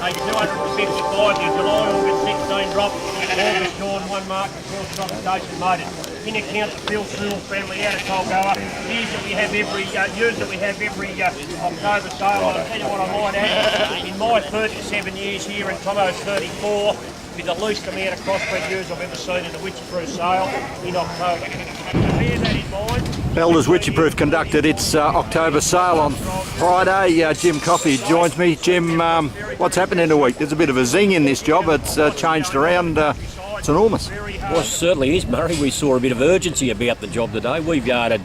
your 255, your July, August 16 drop, August shorn, 1 mark, 4 stock station motor. In account the Phil Sewell family out of Tolgoa, ewes that we have every October sale. I'll tell you what I might add, in my 37 years here and Tomo's 34, with the least amount of crossbred ewes I've ever seen in the Wycheproof sale in October. Bear that in mind. Elders Wycheproof conducted its October sale on Friday. Jim Coffey joins me. Jim, what's happened in a week? There's a bit of a zing in this job. It's changed around. It's enormous. Well, it certainly is, Murray. We saw a bit of urgency about the job today. We've yarded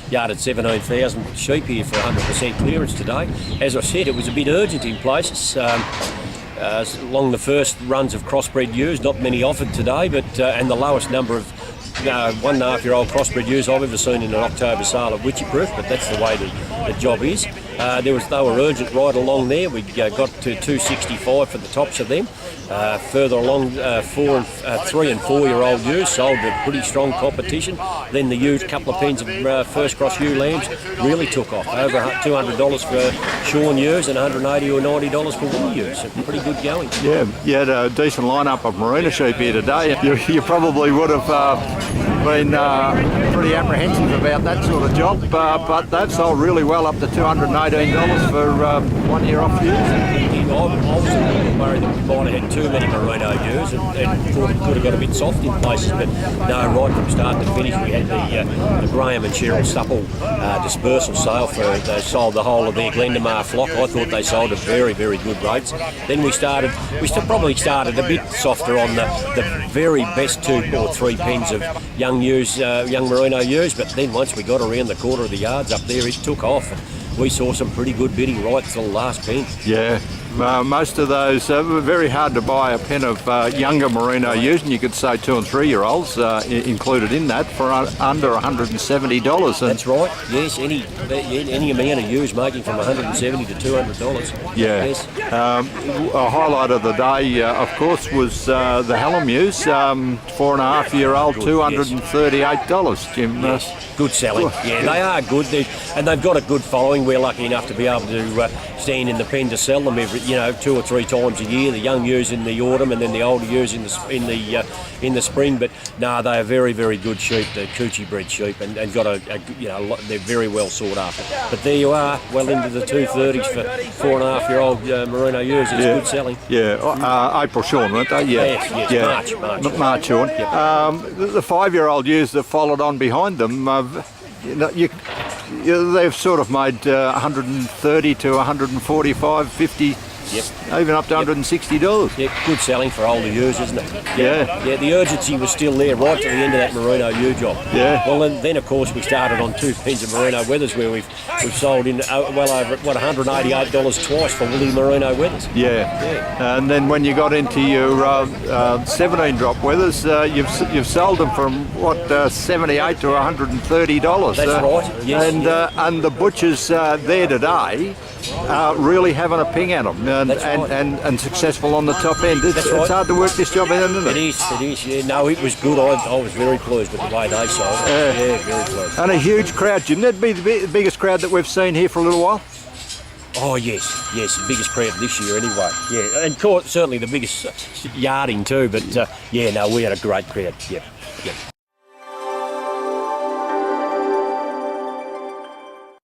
17,000 sheep here for 100% clearance today. As I said, it was a bit urgent in places. Along the first runs of crossbred ewes, not many offered today, but and the lowest number of 1.5-year-old crossbred ewes I've ever seen in an October sale at Wycheproof, but that's the way the job is. They were urgent right along there. We got to 265 for the tops of them. Further along, 3 and 4-year-old ewes sold a pretty strong competition. Then the ewes, couple of pens of first cross ewe lambs really took off. Over $200 for shorn ewes and $180 or $90 for woolly ewes. So pretty good going. Yeah, you had a decent lineup of Merino sheep here today. You probably would have been pretty apprehensive about that sort of job, but they've sold really well, up to $218 for 1 year off ewes. I was a little worried that we might have had too many Merino ewes and thought it could have got a bit soft in places, but no, right from start to finish we had the Graham and Cheryl Supple dispersal sale. They sold the whole of their Glendamar flock. I thought they sold at very, very good rates. Then we probably started a bit softer on the very best 2 or 3 pens of young Merino ewes, but then once we got around the quarter of the yards up there, it took off. We saw some pretty good bidding right till the last pen. Yeah, most of those were very hard to buy a pen of younger Merino ewes, and you could say 2 and 3-year-olds included in that for under $170. That's right. Yes, any amount of ewes making from $170 to $200. Yeah. Yes. A highlight of the day, of course, was the Hallam ewes, 4.5-year-old, $238. Jim. Yes. Good selling. Yeah, they are good, and they've got a good following. We're lucky enough to be able to stand in the pen to sell them every, 2 or 3 times a year. The young ewes in the autumn, and then the older ewes in the spring. But no, they are very, very good sheep. They're Coochie bred sheep, and got they're very well sought after. But there you are, well into the 230s for 4.5-year-old Merino ewes. It's good selling. Yeah, April shorn, weren't they? Yeah, yes. Yeah. March shorn. Yep. The 5-year-old ewes that followed on behind them, they've sort of made 130 to 145, 50. Yep. Even up to $160. Yeah, good selling for older ewes, isn't it? Yeah. Yeah, the urgency was still there right to the end of that Merino ewe job. Yeah. Well, and then of course we started on 2 pens of Merino wethers, where we've sold in well over $188 twice for woolly Merino wethers. Yeah. And then when you got into your 17-drop wethers, you've sold them from $78 to $130. That's right. Yes. And the butchers there today really having a ping at them and successful on the top end. It's hard to work this job out, isn't it? It is. Yeah. No, it was good. I was very pleased with the way they sold it. Yeah, very pleased. And a huge crowd, Jim. That'd be the biggest crowd that we've seen here for a little while. Oh yes, the biggest crowd this year anyway. Yeah, and certainly the biggest yarding too. But we had a great crowd. Yep.